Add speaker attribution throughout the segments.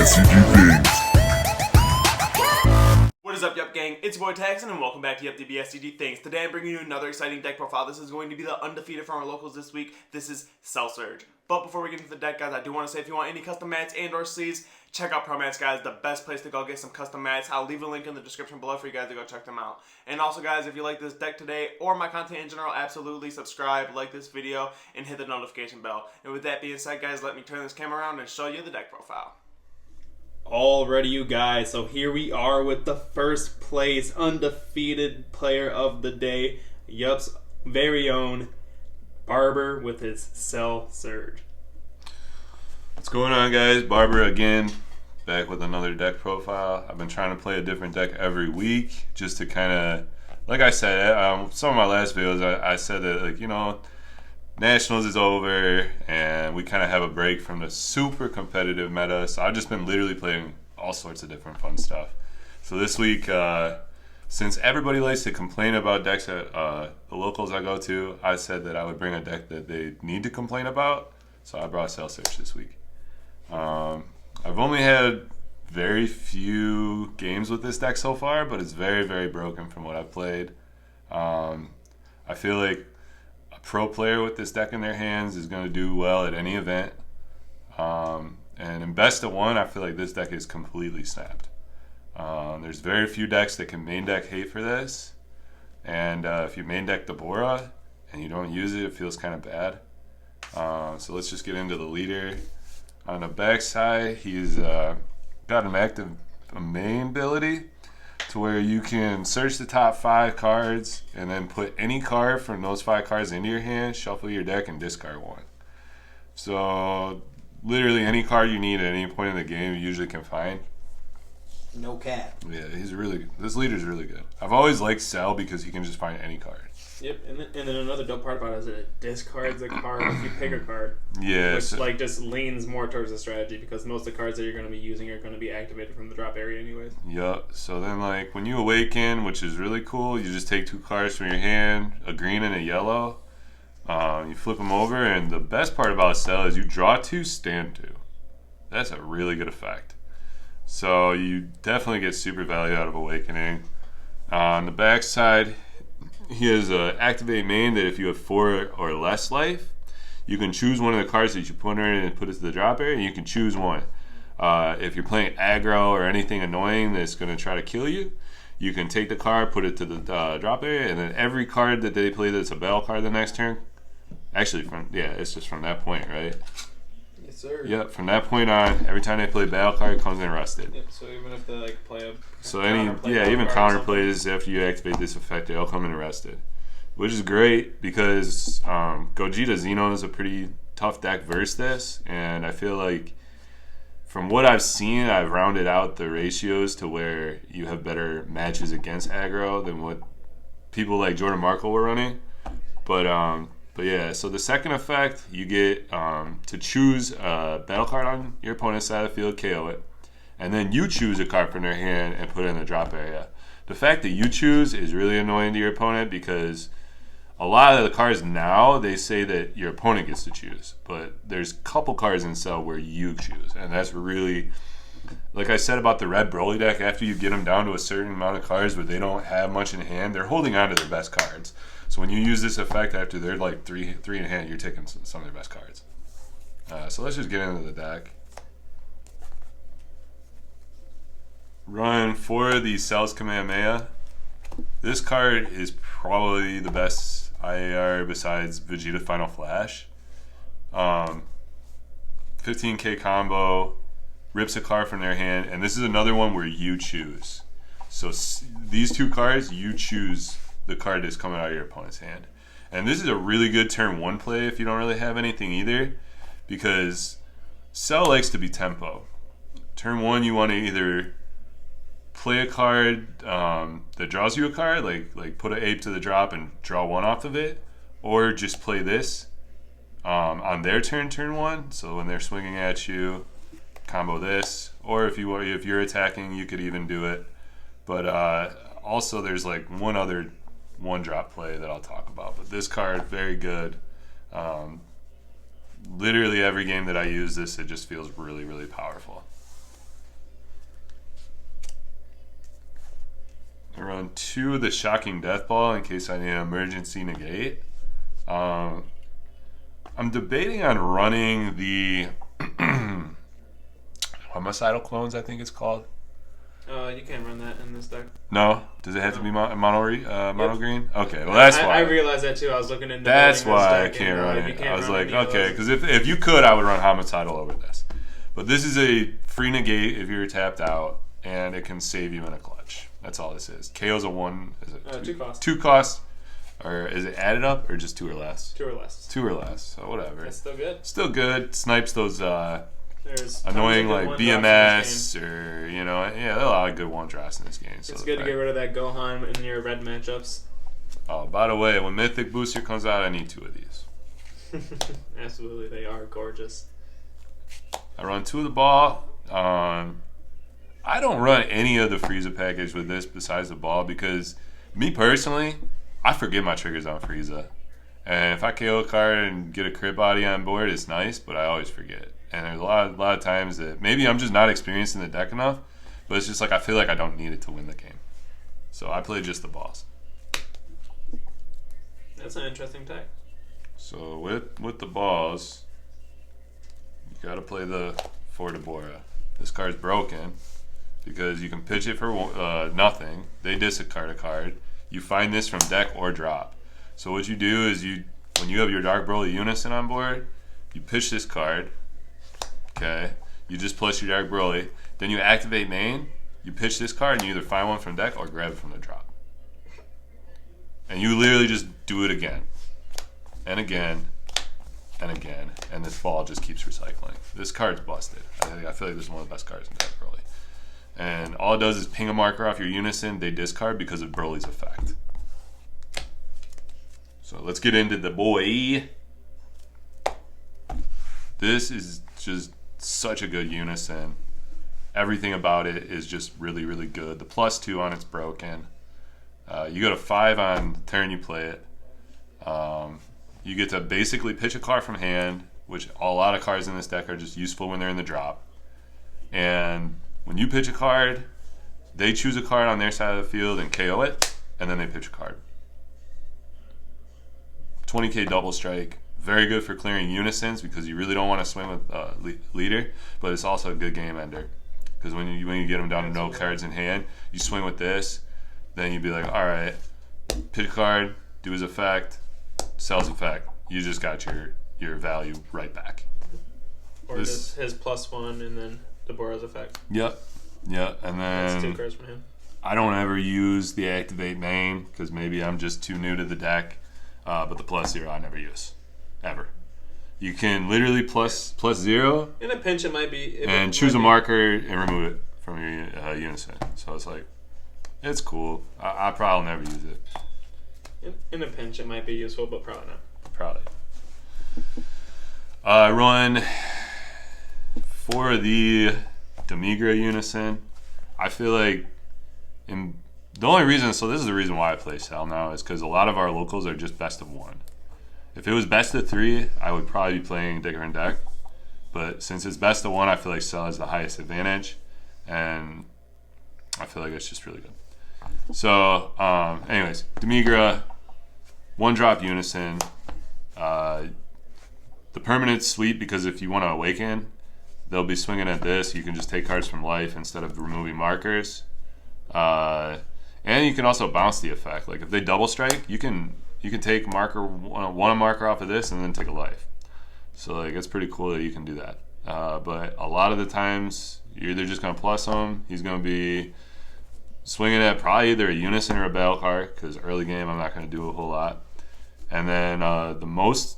Speaker 1: DBSCG things.
Speaker 2: What is up, Yuhp gang? It's your boy Taxon, and welcome back to Yuhp DBSCG Things. Today I'm bringing you another exciting deck profile. This is going to be the Undefeated from our locals this week. This is Cell Surge. But before we get into the deck, guys, I do want to say if you want any custom mats and or sleeves, check out Pro Mats, guys. The best place to go get some custom mats. I'll leave a link in the description below for you guys to go check them out. And also, guys, if you like this deck today or my content in general, absolutely subscribe, like this video, and hit the notification bell. And with that being said, guys, let me turn this camera around and show you the deck profile.
Speaker 3: Alrighty, you guys, so here we are with the first place undefeated player of the day, Yuhp's very own Barber with his Cell Surge.
Speaker 4: What's going on, guys? Barber again, back with another deck profile. I've been trying to play a different deck every week just to kind of, like I said, some of my last videos I said that, like, you know, Nationals is over and we kind of have a break from the super competitive meta, so I've just been literally playing all sorts of different fun stuff. So this week, since everybody likes to complain about decks at the locals I go to, I said that I would bring a deck that they need to complain about, so I brought Cell Surge this week. I've only had very few games with this deck so far, but it's very, very broken from what I've played. I feel like a pro player with this deck in their hands is going to do well at any event. And in best of one, I feel like this deck is completely snapped. There's very few decks that can main deck hate for this. And if you main deck Deborah and you don't use it, it feels kind of bad. So let's just get into the leader. On the backside, he's got an active main ability to where you can search the top 5 cards and then put any card from those 5 cards into your hand, shuffle your deck, and discard one. So literally any card you need at any point in the game you usually can find.
Speaker 5: No cap.
Speaker 4: Yeah, this leader's really good. I've always liked Cell because he can just find any card.
Speaker 3: Yep, and then another dope part about it is that it discards a card if you pick a card.
Speaker 4: Yeah.
Speaker 3: Which like just leans more towards the strategy because most of the cards that you're going to be using are going to be activated from the drop area anyways.
Speaker 4: Yup. So then, like, when you awaken, which is really cool, you just take 2 cards from your hand, a green and a yellow. You flip them over, and the best part about Cell is you draw 2, stand 2. That's a really good effect. So you definitely get super value out of Awakening. On the back side, he has an activate main that if you have 4 or less life, you can choose one of the cards that you put in and put it to the drop area, and you can choose one. If you're playing aggro or anything annoying that's going to try to kill you, you can take the card, put it to the drop area, and then every card that they play that's a battle card the next turn, actually, it's just from that point, right?
Speaker 3: Yes, sir.
Speaker 4: Yep, from that point on, every time they play a battle card, it comes in rusted.
Speaker 3: Yep, so even if they like play a
Speaker 4: even counter plays after you activate this effect, they'll come in arrested, which is great because Gogeta Xeno is a pretty tough deck versus this, and I feel like from what I've seen, I've rounded out the ratios to where you have better matches against aggro than what people like Jordan Markle were running. But yeah, so the second effect, you get to choose a battle card on your opponent's side of the field, KO it. And then you choose a card from their hand and put it in the drop area. The fact that you choose is really annoying to your opponent because a lot of the cards now, they say that your opponent gets to choose. But there's a couple cards in Cell where you choose. And that's really, like I said about the red Broly deck, after you get them down to a certain amount of cards where they don't have much in hand, they're holding on to their best cards. So when you use this effect after they're like three in hand, you're taking some of their best cards. So let's just get into the deck. Run for the Cell's Kamehameha. This card is probably the best IAR besides Vegeta Final Flash. 15k combo, rips a card from their hand, and this is another one where you choose. So these 2 cards, you choose the card that's coming out of your opponent's hand. And this is a really good turn 1 play if you don't really have anything either, because Cell likes to be tempo. Turn 1, you want to either play a card that draws you a card, like put an ape to the drop and draw 1 off of it, or just play this on their turn 1. So when they're swinging at you, combo this, or if you're attacking, you could even do it. But also there's like one other 1-drop play that I'll talk about. But this card, very good. Literally every game that I use this, it just feels really, really powerful. I run 2 of the Shocking Death Ball in case I need an emergency negate. I'm debating on running the Homicidal Clones, I think it's called.
Speaker 3: You can't run that in this deck.
Speaker 4: No? Does it have to be mono
Speaker 3: Yep.
Speaker 4: green? Okay, well that's why.
Speaker 3: I realized that too. I was looking into
Speaker 4: That's
Speaker 3: building this
Speaker 4: why I
Speaker 3: deck,
Speaker 4: can't
Speaker 3: and,
Speaker 4: run
Speaker 3: you
Speaker 4: it.
Speaker 3: can't
Speaker 4: I was
Speaker 3: run
Speaker 4: like,
Speaker 3: any of
Speaker 4: okay,
Speaker 3: those.
Speaker 4: because if you could, I would run Homicidal over this. But this is a free negate if you're tapped out, and it can save you in a clutch. That's all this is. KO's a 1. Is it
Speaker 3: 2 cost.
Speaker 4: 2 costs. Or is it added up or just 2 or less?
Speaker 3: 2 or less.
Speaker 4: 2 or less. So whatever.
Speaker 3: That's still good.
Speaker 4: Still good. Snipes those
Speaker 3: There's
Speaker 4: annoying
Speaker 3: tons of
Speaker 4: like
Speaker 3: good one-drops in this game.
Speaker 4: BMS or there are a lot of good one drops in this game. So
Speaker 3: It's good to get rid of that Gohan in your red matchups.
Speaker 4: Oh, by the way, when Mythic Booster comes out, I need 2 of these.
Speaker 3: Absolutely, they are gorgeous.
Speaker 4: I run 2 of the ball. I don't run any of the Frieza package with this besides the ball because me personally, I forget my triggers on Frieza. And if I KO a card and get a crit body on board, it's nice, but I always forget. And there's a lot of times that maybe I'm just not experienced in the deck enough, but it's just like I feel like I don't need it to win the game. So I play just the balls.
Speaker 3: That's an interesting tech.
Speaker 4: So with the balls, you gotta play the Fortibora. This card's broken because you can pitch it for nothing. They discard a card. You find this from deck or drop. So what you do is when you have your Dark Broly Unison on board, you pitch this card. Okay, you just plus your Dark Broly. Then you activate main. You pitch this card and you either find one from deck or grab it from the drop. And you literally just do it again, and again, and again, and this ball just keeps recycling. This card's busted. I feel like this is one of the best cards in deck Broly. And all it does is ping a marker off your Unison. They discard because of Broly's effect. So let's get into the boy. This is just such a good Unison. Everything about it is just really, really good. The +2 on it's broken. You go to 5 on the turn you play it. You get to basically pitch a card from hand, which a lot of cards in this deck are just useful when they're in the drop. And when you pitch a card, they choose a card on their side of the field and KO it, and then they pitch a card. 20k double strike. Very good for clearing Unisons because you really don't want to swing with leader, but it's also a good game ender. Because when you get them down to no cards in hand, you swing with this, then you'd be like, all right, pitch a card, do his effect, sells effect. You just got your value right back.
Speaker 3: Or just his +1 and then Debora's effect.
Speaker 4: Yep. And then
Speaker 3: That's 2 cards from him.
Speaker 4: I don't ever use the activate main because maybe I'm just too new to the deck. But the +0 I never use. Ever. You can literally plus 0
Speaker 3: In a pinch, it might be.
Speaker 4: and choose a marker and remove it from your Unison. So it's like, it's cool. I probably never use it.
Speaker 3: In a pinch, it might be useful, but probably not.
Speaker 4: Probably. I run for the Demigra Unison. I feel like the only reason, so this is the reason why I play Cell now, is because a lot of our locals are just best of 1. If it was best of 3, I would probably be playing a different deck. But since it's best of 1, I feel like Cell has the highest advantage. And I feel like it's just really good. So, anyways, Demigra, 1-drop Unison. The permanent's sweet because if you want to awaken, they'll be swinging at this. You can just take cards from life instead of removing markers. And you can also bounce the effect. Like if they double strike, you can take one marker off of this and then take a life. So like it's pretty cool that you can do that. But a lot of the times you're either just gonna plus him. He's gonna be swinging at probably either a Unison or a battle card because early game I'm not gonna do a whole lot. And then the most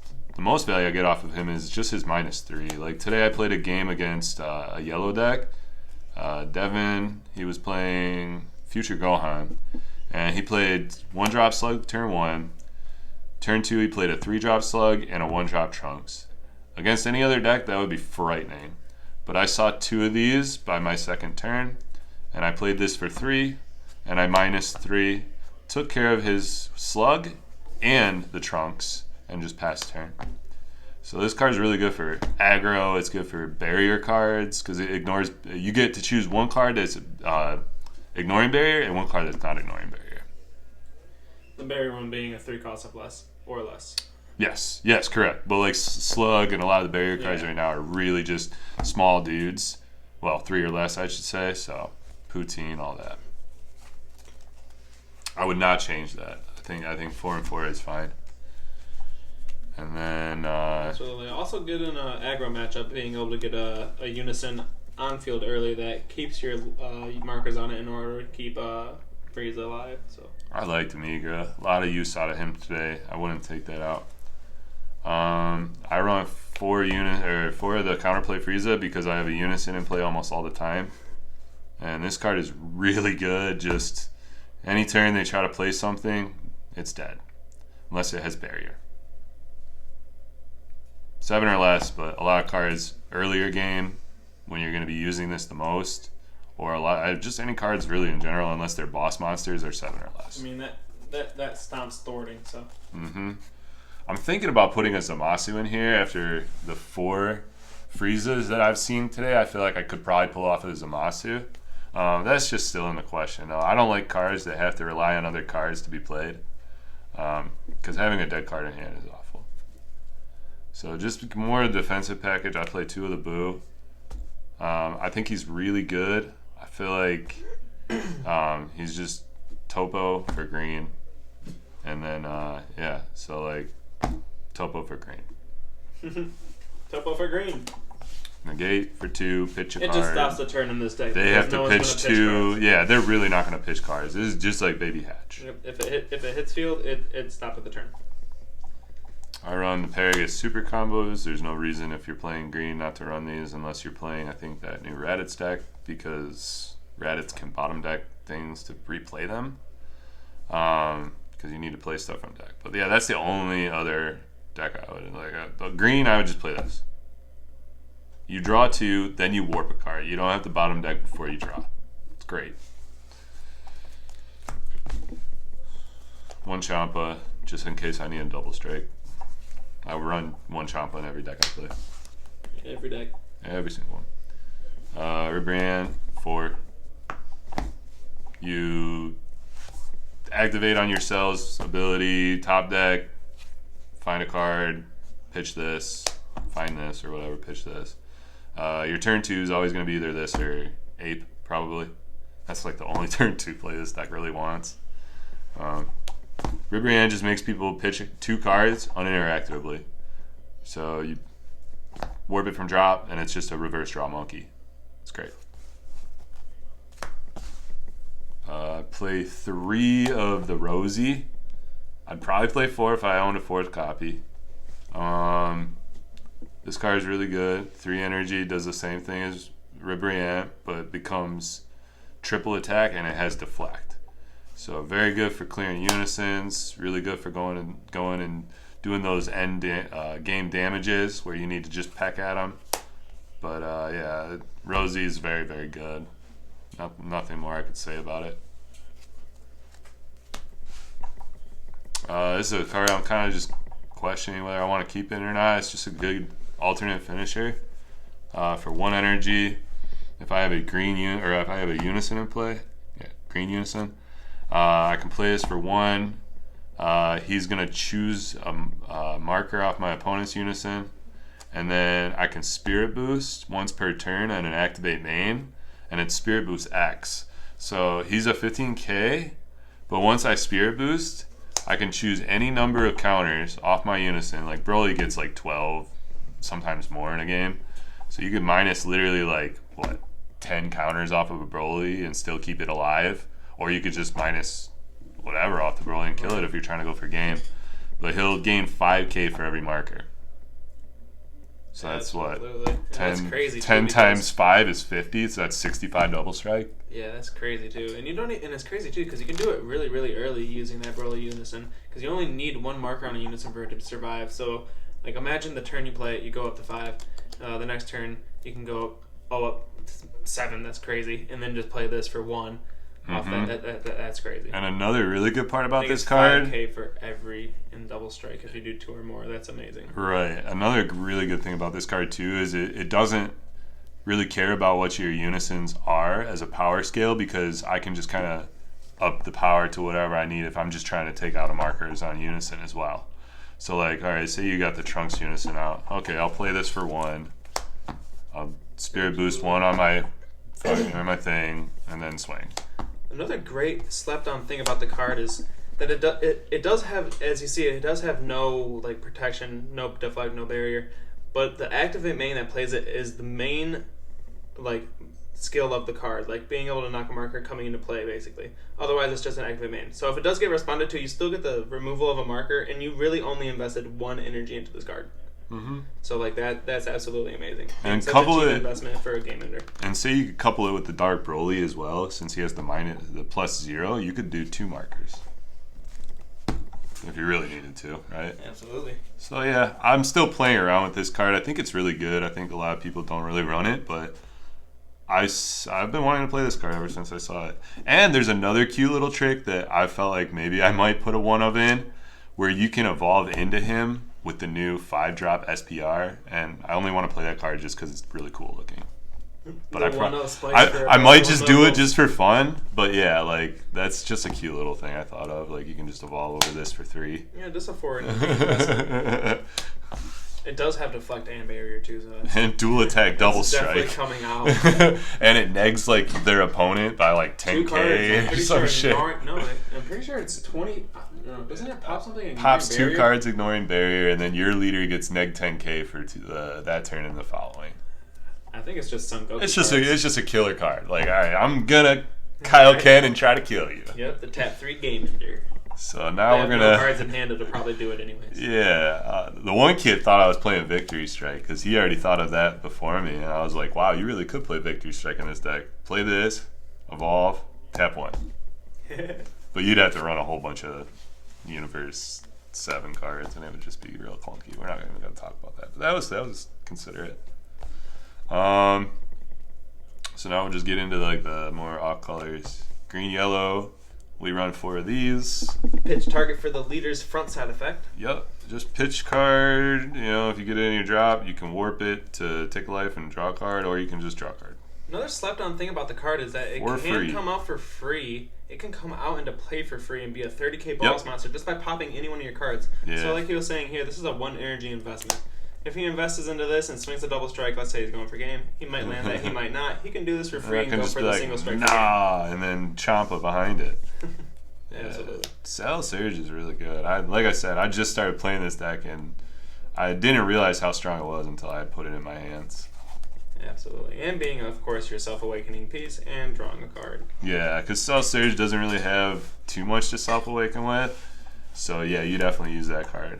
Speaker 4: value I get off of him is just his -3. Like today I played a game against a yellow deck. Devin, he was playing Future Gohan, and he played 1-drop Slug turn 1. Turn 2 he played a 3-drop Slug and a 1-drop Trunks. Against any other deck that would be frightening, but I saw 2 of these by my second turn, and I played this for 3, and I -3, took care of his Slug and the Trunks, and just passed turn. So this card is really good for aggro. It's good for barrier cards because it ignores. You get to choose one card that's ignoring barrier and one card that's not ignoring barrier.
Speaker 3: The barrier one being a 3 cost of less or less.
Speaker 4: Yes, correct. But like Slug and a lot of the barrier cards right now are really just small dudes. Well, 3 or less, I should say. So, poutine, all that. I would not change that. I think 4 and 4 is fine. And then
Speaker 3: Absolutely. Also good in an aggro matchup, being able to get a Unison on field early that keeps your markers on it in order to keep Frieza alive. So
Speaker 4: I like Migra. A lot of use out of him today. I wouldn't take that out. I run 4 of the counterplay Frieza because I have a Unison in play almost all the time. And this card is really good. Just any turn they try to play something, it's dead. Unless it has barrier. 7 or less, but a lot of cards earlier game when you're going to be using this the most, or just any cards really in general, unless they're boss monsters, are 7 or less.
Speaker 3: I mean that stomps thwarting. So.
Speaker 4: I'm thinking about putting a Zamasu in here after the 4 Friezas that I've seen today. I feel like I could probably pull off a Zamasu. That's just still in the question. No, I don't like cards that have to rely on other cards to be played, because having a dead card in hand is awful. So just more defensive package. I play 2 of the Boo. I think he's really good. I feel like he's just Topo for green. And then, so like Topo for green.
Speaker 3: Topo for green.
Speaker 4: Negate for 2, pitch a card.
Speaker 3: It just stops the turn in this deck.
Speaker 4: They have to
Speaker 3: no
Speaker 4: pitch 2. Yeah, they're really not going to pitch cards. This is just like Baby Hatch.
Speaker 3: If it hits field, it stops at the turn.
Speaker 4: I run the Paragus super combos. There's no reason if you're playing green not to run these unless you're playing, I think, that new Raditz deck, because Raditz can bottom deck things to replay them. Because you need to play stuff from deck. But yeah, that's the only other deck I would like. Green, I would just play this. You draw 2, then you warp a card. You don't have to bottom deck before you draw. It's great. 1 Champa, just in case I need a double strike. I would run 1 Champa in every deck I play.
Speaker 3: Every deck.
Speaker 4: Every single one. Ribrianne, 4. You activate on your cells ability, top deck, find a card, pitch this, find this, or whatever, pitch this. Your turn 2 is always going to be either this or Ape, probably. That's like the only turn 2 play this deck really wants. Ribrianne just makes people pitch 2 cards uninteractively. So you warp it from drop, and it's just a reverse draw monkey. It's great. Play 3 of the Rosie. I'd probably play 4 if I owned a 4th copy. This card is really good. 3 energy, does the same thing as Ribrianne, but becomes triple attack, and it has deflect. So very good for clearing Unisons. Really good for going and doing those end game damages where you need to just peck at them. But yeah, Rosie is very, very good. Nothing more I could say about it. This is a card I'm kind of just questioning whether I want to keep it or not. It's just a good alternate finisher for 1 energy. If I have a green if I have a Unison in play, green Unison. I can play this for 1. He's going to choose a marker off my opponent's Unison. And then I can Spirit Boost once per turn and an Activate main. And it's Spirit Boost X. So he's a 15k. But once I Spirit Boost, I can choose any number of counters off my Unison. Like Broly gets like 12, sometimes more in a game. So you could minus literally like, 10 counters off of a Broly and still keep it alive. Or you could just minus whatever off the Broly and kill it if you're trying to go for game. But he'll gain 5k for every marker. So that's what? 10,
Speaker 3: that's crazy
Speaker 4: 10
Speaker 3: too,
Speaker 4: times 5 is 50, so that's 65 double strike.
Speaker 3: Yeah, that's crazy too. And and it's crazy too because you can do it really, really early using that Broly Unison because you only need 1 marker on a Unison for it to survive. So, like, imagine the turn you play it, you go up to 5. The next turn you can go up 7. That's crazy, and then just play this for 1. Off that's crazy.
Speaker 4: And another really good part about this card,
Speaker 3: 5k for every in double strike if you do 2 or more. That's amazing.
Speaker 4: Right. Another really good thing about this card too is it doesn't really care about what your unisons are as a power scale, because I can just kind of up the power to whatever I need if I'm just trying to take out a markers on unison as well. So like, all right, say you got the trunks unison out. Okay, I'll play this for 1. I'll spirit boost 1 on my thing, and then swing.
Speaker 3: Another great slept-on thing about the card is that it does have, as you see, it does have no like protection, no deflect, no barrier. But the activate main that plays it is the main like skill of the card, like being able to knock a marker coming into play, basically. Otherwise, it's just an activate main. So if it does get responded to, you still get the removal of a marker, and you really only invested 1 energy into this card.
Speaker 4: Mm-hmm.
Speaker 3: So like that's absolutely amazing.
Speaker 4: And
Speaker 3: such
Speaker 4: couple
Speaker 3: a cheap
Speaker 4: it
Speaker 3: investment for a game ender.
Speaker 4: And say you could couple it with the Dark Broly as well, since he has the +0, you could do 2 markers. If you really needed to, right?
Speaker 3: Absolutely.
Speaker 4: So yeah, I'm still playing around with this card. I think it's really good. I think a lot of people don't really run it, but I've been wanting to play this card ever since I saw it. And there's another cute little trick that I felt like maybe I might put a 1-of in, where you can evolve into him with the new 5-drop SPR, and I only want to play that card just because it's really cool looking. But I might just do it just for fun. But yeah, like that's just a cute little thing I thought of. Like you can just evolve over this for 3.
Speaker 3: Yeah, just a 4. It does have deflect and barrier too, so that's,
Speaker 4: and dual attack, double strike.
Speaker 3: Definitely coming out.
Speaker 4: And it negs like their opponent by like 10k or some shit.
Speaker 3: I'm pretty sure it's 20. No, doesn't it pop something?
Speaker 4: Pops 2 cards ignoring barrier, and then your leader gets neg 10k for that turn and the following.
Speaker 3: I think it's just some Goku
Speaker 4: it's just a killer card. Like, all right, I'm gonna Kyle Ken and try to kill you.
Speaker 3: Yep, the tap 3 game ender.
Speaker 4: So now we're gonna.
Speaker 3: No cards in hand to probably do it anyways.
Speaker 4: Yeah, the one kid thought I was playing Victory Strike because he already thought of that before me, and I was like, "Wow, you really could play Victory Strike in this deck. Play this, evolve, tap 1." But you'd have to run a whole bunch of Universe 7 cards, and it would just be real clunky. We're not even gonna talk about that. But that was considerate. So now we'll just get into like the more off colors. Green, yellow. We run 4 of these.
Speaker 3: Pitch target for the leader's front side effect.
Speaker 4: Yep, just pitch card. You know, if you get it in your drop, you can warp it to take a life and draw a card, or you can just draw a card.
Speaker 3: Another slept-on thing about the card is that it can come out for free. It can come out into play for free and be a 30k boss monster just by popping any one of your cards.
Speaker 4: Yeah.
Speaker 3: So like he was saying here, this is a 1 energy investment. If he invests into this and swings a double strike, let's say he's going for game, he might land that, he might not. He can do this for free and go for the single strike.
Speaker 4: And then chomp it behind it.
Speaker 3: Yeah, absolutely.
Speaker 4: Cell Surge is really good. Like I said, I just started playing this deck and I didn't realize how strong it was until I put it in my hands.
Speaker 3: Absolutely. And being, of course, your self-awakening piece and drawing a card.
Speaker 4: Yeah, because Cell Surge doesn't really have too much to self-awaken with. So yeah, you definitely use that card.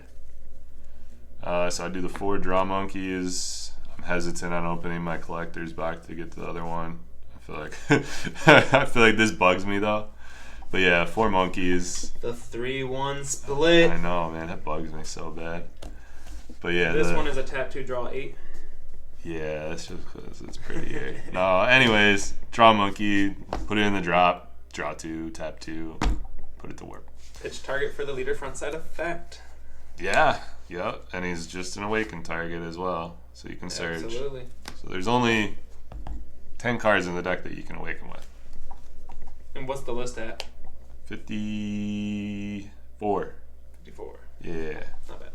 Speaker 4: So I do the 4 draw monkeys. I'm hesitant on opening my collector's box to get to the other one. I feel like this bugs me though. But yeah, 4 monkeys.
Speaker 3: The 3-1 split.
Speaker 4: I know, man, that bugs me so bad. But yeah,
Speaker 3: this one is a tap 2 draw 8.
Speaker 4: Yeah, that's just because it's prettier. No, anyways, draw monkey, put it in the drop, draw 2, tap 2, put it to work.
Speaker 3: Pitch target for the leader front side effect.
Speaker 4: Yeah, yep, and he's just an awakened target as well, so you can surge.
Speaker 3: Absolutely.
Speaker 4: So there's only 10 cards in the deck that you can awaken with.
Speaker 3: And what's the list at?
Speaker 4: 54.
Speaker 3: 54.
Speaker 4: Yeah.
Speaker 3: Not bad.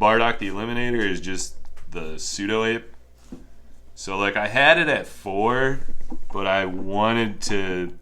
Speaker 4: Bardock the Eliminator is just the pseudo ape. So like I had it at 4, but I wanted to,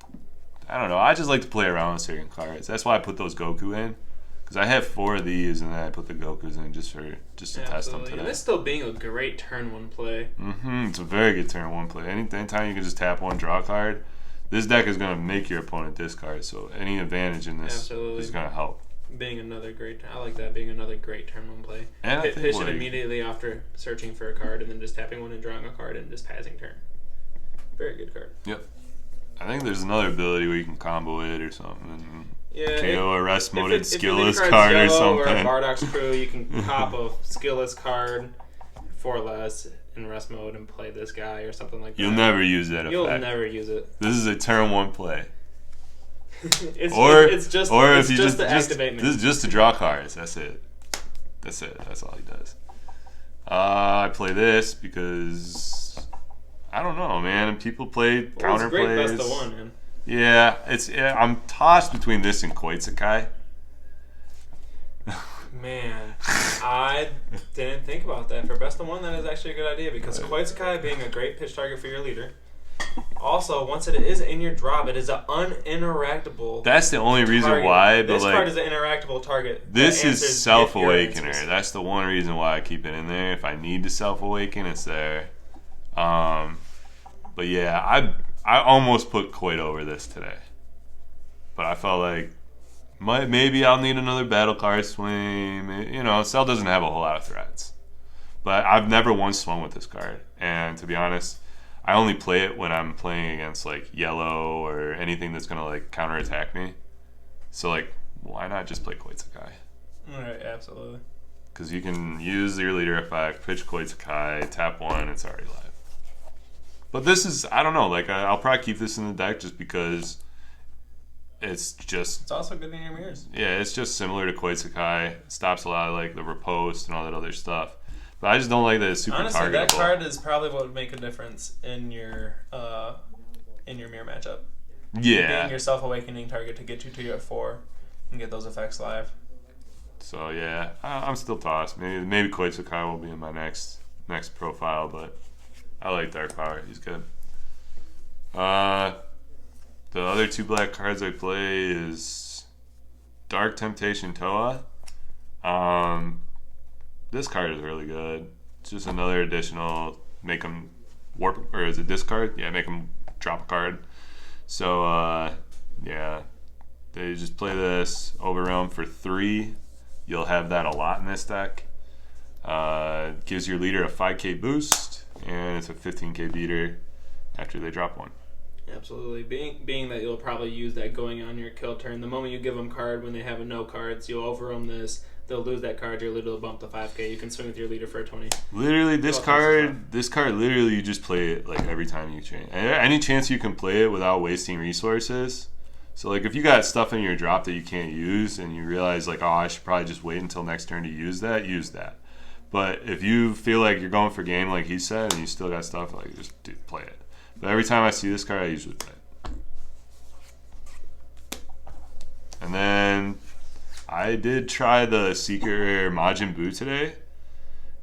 Speaker 4: I don't know, I just like to play around with certain cards. That's why I put those Goku in. Because I have 4 of these and then I put the Gokus in just to test them today.
Speaker 3: And this still being a great turn 1 play.
Speaker 4: It's a very good turn 1 play. Anytime you can just tap 1, draw a card, this deck is going to make your opponent discard. So any advantage in this is going to help.
Speaker 3: Being another great, I like that, being another great turn 1 play.
Speaker 4: And
Speaker 3: Pitch it immediately after searching for a card and then just tapping 1 and drawing a card and just passing turn. Very good card.
Speaker 4: Yep. I think there's another ability where you can combo it or something.
Speaker 3: Yeah,
Speaker 4: KO a rest moded skillless card or something.
Speaker 3: Or Bardock's Crew, you can pop a skillless card for less in rest mode and play this guy or something like that.
Speaker 4: You'll never use that effect.
Speaker 3: You'll never use it.
Speaker 4: This is a turn 1 play.
Speaker 3: It's just the activate.
Speaker 4: This is just to draw cards. That's it. That's all he does. I play this because I don't know, man. And people play counter
Speaker 3: It's a great
Speaker 4: plays.
Speaker 3: best of one, man.
Speaker 4: Yeah, I'm tossed between this and Koitsukai.
Speaker 3: Man, I didn't think about that. For best of one, that is actually a good idea because Koitsukai being a great pitch target for your leader. Also, once it is in your drop, it is an uninteractable.
Speaker 4: That's the only reason
Speaker 3: target.
Speaker 4: why. But
Speaker 3: this
Speaker 4: like,
Speaker 3: card is an interactable target.
Speaker 4: this
Speaker 3: that
Speaker 4: is
Speaker 3: answers
Speaker 4: Self
Speaker 3: if your
Speaker 4: Awakener.
Speaker 3: answers.
Speaker 4: That's the one reason why I keep it in there. If I need to Self Awaken, it's there. But yeah, I almost put Koit over this today, but I felt like maybe I'll need another battle card swing. You know, Cell doesn't have a whole lot of threats, but I've never once swung with this card, and to be honest, I only play it when I'm playing against like yellow or anything that's gonna like counterattack me. So like, why not just play Koitsukai?
Speaker 3: Alright, absolutely.
Speaker 4: Because you can use your leader effect, pitch Koitsukai, tap one, it's already live. But this is, I don't know, like I'll probably keep this in the deck just because it's just,
Speaker 3: It's also good in your mirrors.
Speaker 4: yeah, it's just similar to Koitsukai. Stops a lot of like the riposte and all that other stuff. But I just don't like that it's super
Speaker 3: Honestly,
Speaker 4: targetable.
Speaker 3: that card is probably what would make a difference in your mirror matchup.
Speaker 4: Yeah.
Speaker 3: Being your self-awakening target to get you to your 4 and get those effects live.
Speaker 4: So yeah, I'm still tossed. Maybe Koitsukai will be in my next profile, but I like Dark Power. He's good. The other two black cards I play is Dark Temptation Toa. This card is really good. It's just another additional make them warp, or is it discard? Yeah, make them drop a card. So yeah, they just play this Overrealm for 3. You'll have that a lot in this deck. Gives your leader a 5k boost, and it's a 15k beater after they drop one.
Speaker 3: Absolutely. Being that you'll probably use that going on your kill turn, the moment you give them card when they have a no cards, you'll overrun this. They'll lose that card. Your leader will bump to 5k. You can swing with your leader for a 20.
Speaker 4: Literally, this card, literally, you just play it like every time you change. Any chance you can play it without wasting resources. So like, if you got stuff in your drop that you can't use, and you realize like, oh, I should probably just wait until next turn to use that. But if you feel like you're going for game, like he said, and you still got stuff, like just play it. But every time I see this card, I usually play it. And then I did try the Seeker Majin Buu today.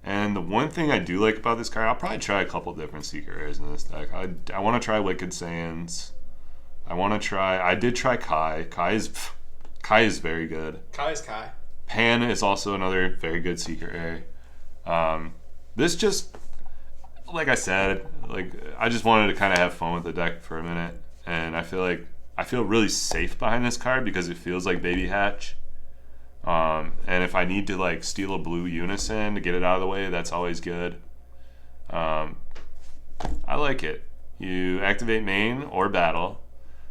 Speaker 4: And the one thing I do like about this card, I'll probably try a couple different Seeker Rares in this deck. I want to try Wicked Saiyans. I did try Kai. Kai is very good.
Speaker 3: Kai is Kai.
Speaker 4: Pan is also another very good Seeker Rare. This just, like I said, like I just wanted to kind of have fun with the deck for a minute, and I feel really safe behind this card because it feels like Baby Hatch. And if I need to like steal a blue Unison to get it out of the way, that's always good. I like it. You activate main or battle,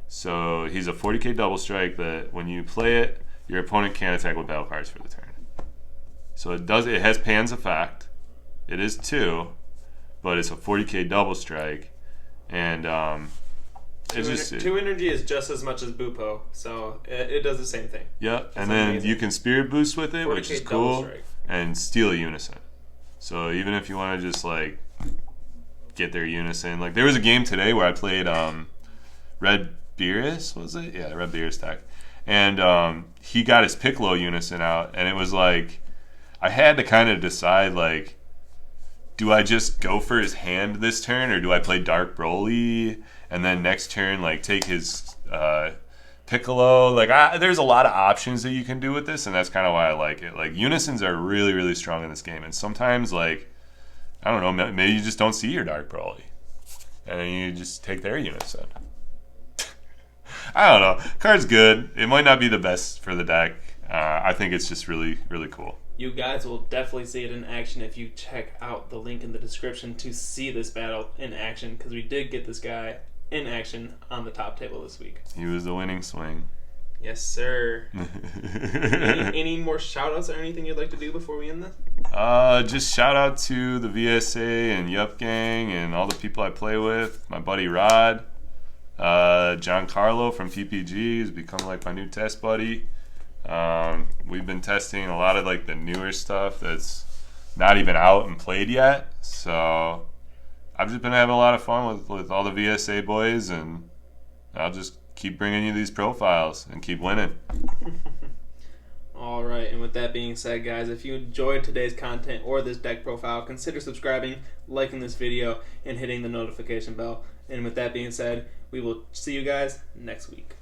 Speaker 4: so he's a 40k double strike that when you play it, your opponent can't attack with battle cards for the turn. So it has Pan's effect. It is 2, but it's a 40k double strike, and
Speaker 3: Two energy is just as much as Bupo, so it does the same thing.
Speaker 4: Yep, and then amazing. You can Spirit Boost with it, which is cool, and steal a Unison. So even if you want to just like get their Unison, like there was a game today where I played Red Beerus, was it? Yeah, Red Beerus deck, and he got his Piccolo Unison out, and it was like I had to kind of decide like, do I just go for his hand this turn, or do I play Dark Broly and then next turn like take his Piccolo? Like there's a lot of options that you can do with this, and that's kind of why I like it. Like Unisons are really, really strong in this game, and sometimes like I don't know, maybe you just don't see your Dark Broly, and then you just take their Unison. I don't know. Card's good. It might not be the best for the deck. I think it's just really, really cool.
Speaker 3: You guys will definitely see it in action if you check out the link in the description to see this battle in action, because we did get this guy in action on the top table this week.
Speaker 4: He was the winning swing.
Speaker 3: Yes, sir. any more shout-outs or anything you'd like to do before we end this?
Speaker 4: Just shout out to the VSA and Yuhp gang and all the people I play with. My buddy Rod, Giancarlo from PPG has become like my new test buddy. We've been testing a lot of like the newer stuff that's not even out and played yet. So I've just been having a lot of fun with all the VSA boys, and I'll just keep bringing you these profiles and keep winning.
Speaker 3: All right, and with that being said, guys, if you enjoyed today's content or this deck profile, consider subscribing, liking this video, and hitting the notification bell. And with that being said, we will see you guys next week.